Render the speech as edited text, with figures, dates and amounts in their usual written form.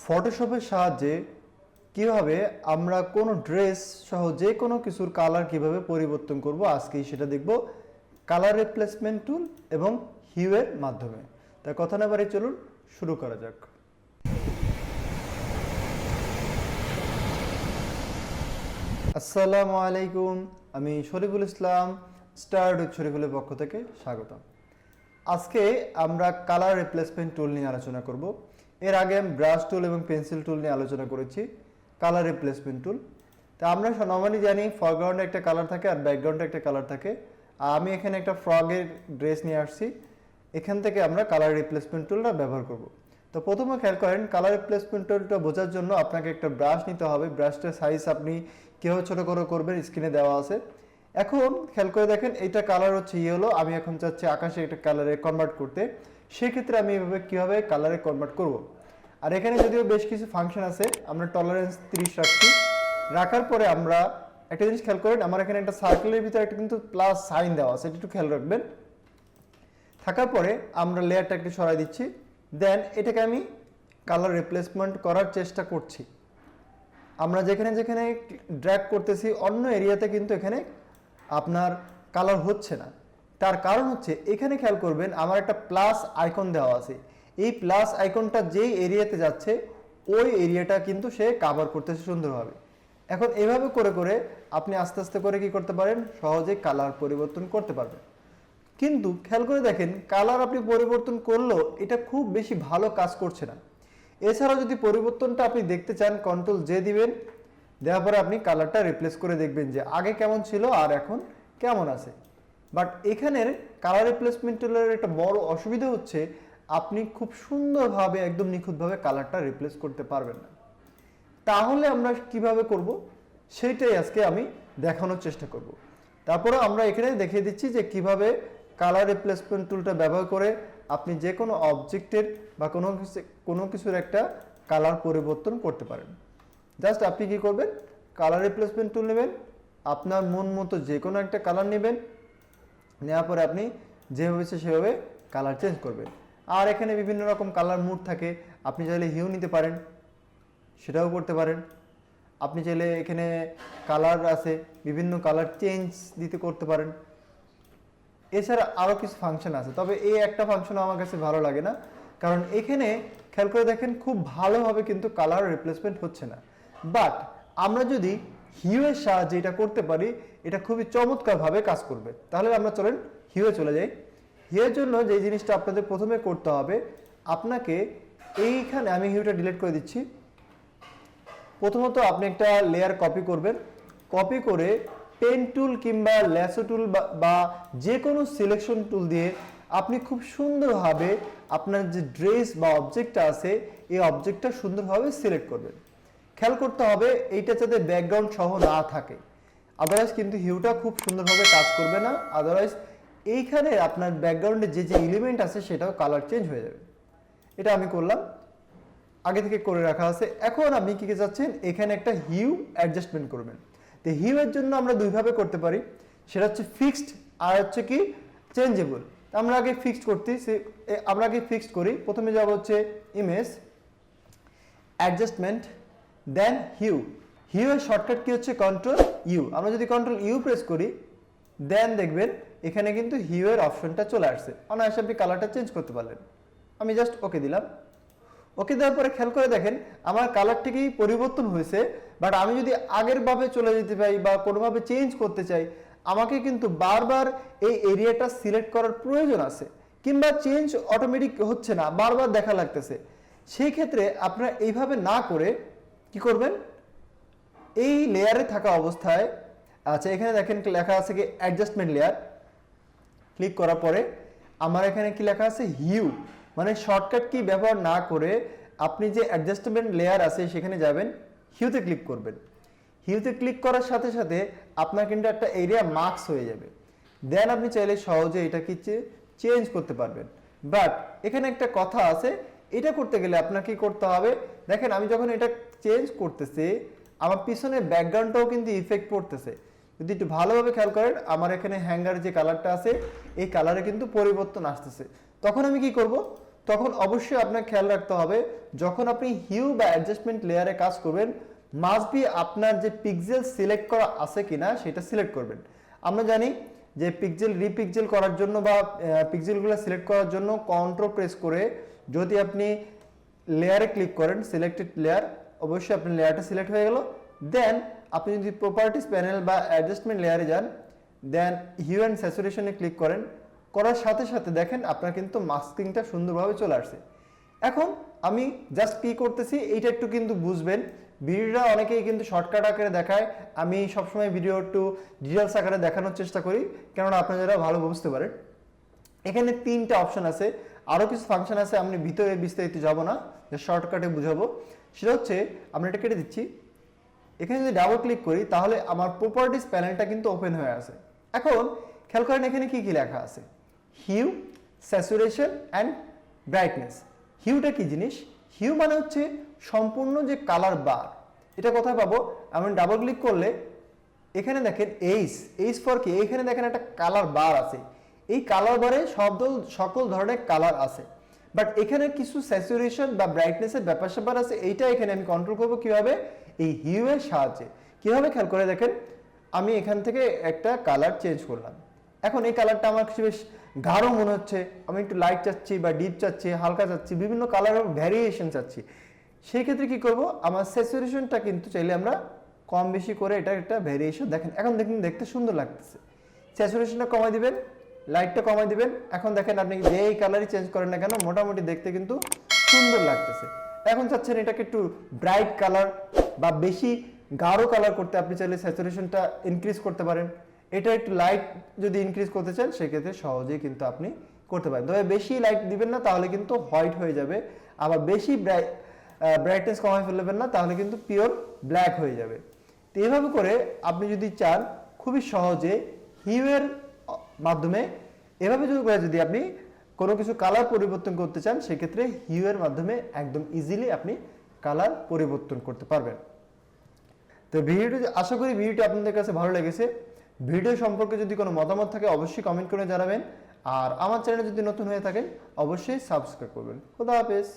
ফটোশপের সাহায্যে কিভাবে আমরা কোনো ড্রেস সহ যে কোনো কিছুর কালার কিভাবে পরিবর্তন করব আজকেই সেটা দেখব কালার রিপ্লেসমেন্ট টুল এবং হিউয়ের মাধ্যমে। তাই কথা না বাড়িয়ে চলুন শুরু করা যাক। আসসালামু আলাইকুম, আমি শরীফুল ইসলাম, স্টার্ট উইথ শরীফুলের পক্ষ থেকে স্বাগতম। আজকে আমরা কালার রিপ্লেসমেন্ট টুল নিয়ে আলোচনা করব। এর আগে আমি ব্রাশ টুল এবং পেন্সিল টুল নিয়ে আলোচনা করেছি। কালার রিপ্লেসমেন্ট টুল, তা আমরা নর্মালি জানি ফরগ্রাউন্ডে একটা কালার থাকে আর ব্যাকগ্রাউন্ডে একটা কালার থাকে। আমি এখানে একটা ফ্রগের ড্রেস নিয়ে আসছি, এখান থেকে আমরা কালার রিপ্লেসমেন্ট টুলটা ব্যবহার করব। তো প্রথমে খেয়াল করেন, কালার রিপ্লেসমেন্ট টুলটা বোঝার জন্য আপনাকে একটা ব্রাশ নিতে হবে। ব্রাশটার সাইজ আপনি কীভাবে ছোটো করে করবেন স্ক্রিনে দেওয়া আছে। এখন খেয়াল করে দেখেন, এইটা কালার হচ্ছে ইয়েলো, আমি এখন চাচ্ছি আকাশে একটা কালারে কনভার্ট করতে। সেক্ষেত্রে আমি এভাবে কীভাবে কালারে কনভার্ট করব। আর এখানে যদিও বেশ কিছু ফাংশন আছে, আমরা টলারেন্স 30 রাখছি। রাখার পরে আমরা একটা জিনিস খেয়াল করেন, আমার এখানে একটা সার্কেলের ভিতরে একটা কিন্তু প্লাস সাইন দেওয়া আছে, এটা একটু খেয়াল রাখবেন। থাকার পরে আমরা লেয়ারটা একটু সরাই দিচ্ছি, দেন এটাকে আমি কালার রিপ্লেসমেন্ট করার চেষ্টা করছি। আমরা যেখানে যেখানে ড্র্যাগ করতেছি অন্য এরিয়াতে কিন্তু এখানে আপনার কালার হচ্ছে না। তার কারণ হচ্ছে এখানে খেয়াল করবেন আমার একটা প্লাস আইকন দেওয়া আছে। এই প্লাস আইকনটা যেই এরিয়াতে যাচ্ছে ওই এরিয়াটা কিন্তু সে কভার করতেছে সুন্দরভাবে। এখন এভাবে করে করে আপনি আস্তে আস্তে করে কি করতে পারেন, সহজে কালার পরিবর্তন করতে পারবেন। কিন্তু খেয়াল করে দেখেন, কালার আপনি পরিবর্তন করলেও এটা খুব বেশি ভালো কাজ করছে না। এছাড়াও যদি পরিবর্তনটা আপনি দেখতে চান, কন্ট্রোল জে দিবেন, দেওয়ার পরে আপনি কালারটা রিপ্লেস করে দেখবেন যে আগে কেমন ছিল আর এখন কেমন আছে। বাট এখানের কালার রিপ্লেসমেন্ট টুলের একটা বড় অসুবিধা হচ্ছে আপনি খুব সুন্দরভাবে একদম নিখুঁতভাবে কালারটা রিপ্লেস করতে পারবেন না। তাহলে আমরা কিভাবে করব সেইটাই আজকে আমি দেখানোর চেষ্টা করব। তারপরে আমরা এখানে দেখিয়ে দিচ্ছি যে কিভাবে কালার রিপ্লেসমেন্ট টুলটা ব্যবহার করে আপনি যে কোনো অবজেক্টের বা কোনো কিছুর একটা কালার পরিবর্তন করতে পারেন। জাস্ট আপনি কি করবেন, কালার রিপ্লেসমেন্ট টুল নেবেন, আপনার মন মতো যে কোনো একটা কালার নেবেন, নেওয়ার পরে আপনি যেভাবে ইচ্ছে সেভাবে কালার চেঞ্জ করবেন। আর এখানে বিভিন্ন রকম কালার মুড থাকে, আপনি চাইলে হিউ নিতে পারেন, সেটাও করতে পারেন। আপনি চাইলে এখানে কালার আছে, বিভিন্ন কালার চেঞ্জ দিতে করতে পারেন। এছাড়া আরও কিছু ফাংশন আছে, তবে এই একটা ফাংশন আমার কাছে ভালো লাগে না, কারণ এখানে খেয়াল করে দেখেন খুব ভালোভাবে কিন্তু কালার রিপ্লেসমেন্ট হচ্ছে না। বাট আমরা যদি হিউয়ের সাহায্যে এটা করতে পারি, এটা খুবই চমৎকারভাবে কাজ করবে। তাহলে আমরা চলেন হিউয়ে চলে যাই। হিউয়ের জন্য যে জিনিসটা আপনাদের প্রথমে করতে হবে, আপনাকে এইখানে আমি হিউটা ডিলিট করে দিচ্ছি। প্রথমত আপনি একটা লেয়ার কপি করবেন, কপি করে পেন টুল কিংবা ল্যাসো টুল বা যে কোনো সিলেকশন টুল দিয়ে আপনি খুব সুন্দরভাবে আপনার যে ড্রেস বা অবজেক্টটা আছে এই অবজেক্টটা সুন্দরভাবে সিলেক্ট করবেন। খেয়াল করতে হবে এইটা যাতে ব্যাকগ্রাউন্ড সহ না থাকে, আদারওয়াইজ কিন্তু হিউটা খুব সুন্দরভাবে কাজ করবে না। আদারওয়াইজ এইখানে আপনার ব্যাকগ্রাউন্ডে যে যে এলিমেন্ট আছে সেটাও কালার চেঞ্জ হয়ে যাবে। এটা আমি করলাম, আগে থেকে করে রাখা আছে। এখন আপনি কি চাচ্ছেন, এখানে একটা হিউ অ্যাডজাস্টমেন্ট করবেন। তো হিউ এর জন্য আমরা দুইভাবে করতে পারি, সেটা হচ্ছে ফিক্সড আর হচ্ছে কি চেঞ্জেবল। আমরা আগে ফিক্সড করি। প্রথমে যাব হচ্ছে ইমেজ, অ্যাডজাস্টমেন্ট, দেন হিউ। হিউ এর শর্টকাট কি হচ্ছে কন্ট্রোল ইউ। আমরা যদি কন্ট্রোল ইউ প্রেস করি, দেন দেখবেন এখানে কিন্তু হিউ এর অপশনটা চলে আসছে। অনায়াসে আপনি কালারটা চেঞ্জ করতে পারলেন। আমি জাস্ট ওকে দিলাম। ওকে দেওয়ার পরে খেয়াল করে দেখেন আমার কালারটি কি পরিবর্তন হয়েছে। বাট আমি যদি আগের ভাবে চলে যেতে পাই বা কোনোভাবে চেঞ্জ করতে চাই, আমাকে কিন্তু বারবার এই এরিয়াটা সিলেক্ট করার প্রয়োজন আছে, কিংবা চেঞ্জ অটোমেটিক হচ্ছে না, বারবার দেখা লাগতেছে। সেই ক্ষেত্রে আপনারা এইভাবে না করে কি করবেন, এই লেয়ারে থাকা অবস্থায়, আচ্ছা এখানে দেখেন লেখা আছে কি অ্যাডজাস্টমেন্ট লেয়ার, ক্লিক করার পরে আমার এখানে কি লেখা আছে হিউ, মানে শর্টকাট কি ব্যবহার না করে আপনি যে অ্যাডজাস্টমেন্ট লেয়ার আছে সেখানে যাবেন, হিউতে ক্লিক করবেন। হিউতে ক্লিক করার সাথে সাথে আপনার কিন্তু একটা এরিয়া মার্কস হয়ে যাবে। দেন আপনি চাইলে সহজে এটা কি চেঞ্জ করতে পারবেন। বাট এখানে একটা কথা আছে, এটা করতে গেলে আপনার কি করতে হবে, দেখেন আমি যখন এটা চেঞ্জ করতেছি আমার পিছনে ব্যাকগ্রাউন্ডটাও কিন্তু ইফেক্ট পড়তেছে। যদি একটু ভালোভাবে খেয়াল করেন, আমার এখানে হ্যাঙ্গার যে কালারটা আছে এই কালারে কিন্তু পরিবর্তন আসতেছে। তখন আমি কি করব, তখন অবশ্যই আপনাকে খেয়াল রাখতে হবে যখন আপনি হিউ বা অ্যাডজাস্টমেন্ট লেয়ারে কাজ করবেন মাস্ট বি আপনার যে পিক্সেল সিলেক্ট করা আছে কিনা সেটা সিলেক্ট করবেন। আমরা জানি যে পিক্সেল রিপিক্সেল করার জন্য বা পিক্সেলগুলো সিলেক্ট করার জন্য কন্ট্রোল প্রেস করে যদি আপনি লেয়ারে ক্লিক করেন সিলেক্টেড লেয়ার, অবশ্যই আপনার লেয়ারটা সিলেক্ট হয়ে গেল। দেন আপনি যদি প্রপার্টিস প্যানেল বা অ্যাডজাস্টমেন্ট লেয়ারে যান, দেন হিউ অ্যান্ড স্যাচুরেশনে ক্লিক করেন, করার সাথে সাথে দেখেন আপনার কিন্তু মাস্কিংটা সুন্দরভাবে চলে আসছে। এখন আমি জাস্ট কি করতেছি এইটা একটু কিন্তু বুঝবেন। ভিডিওটা অনেকেই কিন্তু শর্টকাট আকারে দেখায়, আমি সবসময় ভিডিও একটু ডিটেলস আকারে দেখানোর চেষ্টা করি কেননা আপনারা ভালো বুঝতে পারেন। এখানে 3টা অপশন আছে, আরও কিছু ফাংশন আছে, আমি ভিতরে বিস্তারিত যাব না, শর্টকাটে বুঝাবো। সেটা হচ্ছে আমরা এটা কেটে দিচ্ছি। এখানে যদি ডাবল ক্লিক করি তাহলে আমার প্রপার্টিস প্যানেলটা কিন্তু ওপেন হয়ে আছে। এখন খেয়াল করেন এখানে কি কি লেখা আছে, হিউ, স্যাচুরেশন অ্যান্ড ব্রাইটনেস। হিউটা কি জিনিস? হিউ মানে হচ্ছে সম্পূর্ণ যে কালার বার, এটা কোথায় পাবো? আমি ডাবল ক্লিক করলে এখানে দেখেন এইচ ফর কি, এখানে দেখেন একটা কালার বার আছে। এই কালার বারে সকল ধরনের কালার আছে, বাট এখানে কিছু স্যাচুরেশন বা ব্রাইটনেসের ব্যাপার স্যাপার আছে। এইটা এখানে আমি কন্ট্রোল করবো কিভাবে? এই হিউ এর সাহায্যে। কিভাবে খেয়াল করে দেখেন, আমি এখান থেকে একটা কালার চেঞ্জ করলাম। এখন এই কালারটা আমার কিছু বেশ গাঢ় মনে হচ্ছে, আমি একটু লাইট চাচ্ছি বা ডিপ চাচ্ছি, হালকা চাচ্ছি, বিভিন্ন কালারের ভ্যারিয়েশন চাচ্ছি। সেই ক্ষেত্রে কি করব, আমার স্যাচুরেশনটা কিন্তু চাইলে আমরা কম বেশি করে এটা একটা ভ্যারিয়েশন দেখেন, এখন দেখুন দেখতে সুন্দর লাগতেছে। স্যাচুরেশনটা কমাই দিবেন, লাইটটা কমাই দিবেন, এখন দেখেন আপনি যে এই কালারই চেঞ্জ করেন না কেন মোটামুটি দেখতে কিন্তু সুন্দর লাগতেছে। এখন চাচ্ছেন এটাকে একটু ব্রাইট কালার বা বেশি গাঢ় কালার করতে, আপনি চাইলে স্যাচুরেশনটা ইনক্রিজ করতে পারেন। এটা একটু লাইট যদি ইনক্রিজ করতে চান সেক্ষেত্রে সহজেই কিন্তু আপনি করতে পারেন, তবে বেশি লাইট দিবেন না তাহলে কিন্তু হোয়াইট হয়ে যাবে, আবার বেশি ব্রাইটনেস কমাই ফেলবেন না তাহলে কিন্তু পিওর ব্ল্যাক হয়ে যাবে। তো এইভাবে করে আপনি যদি চান খুবই সহজে হিউয়ের মাধ্যমে এভাবে যদি আপনি কোনো কিছু কালার পরিবর্তন করতে চান সেক্ষেত্রে হিউয়ের মাধ্যমে একদম ইজিলি আপনি কালার পরিবর্তন করতে পারবেন। তো ভিডিওটি আশা করি ভিডিওটি আপনাদের কাছে ভালো লেগেছে। ভিডিও সম্পর্কে যদি কোনো মতামত থাকে অবশ্যই কমেন্ট করে জানাবেন, আর আমার চ্যানেলে যদি নতুন হয়ে থাকেন অবশ্যই সাবস্ক্রাইব করবেন। খোদা হাফেজ।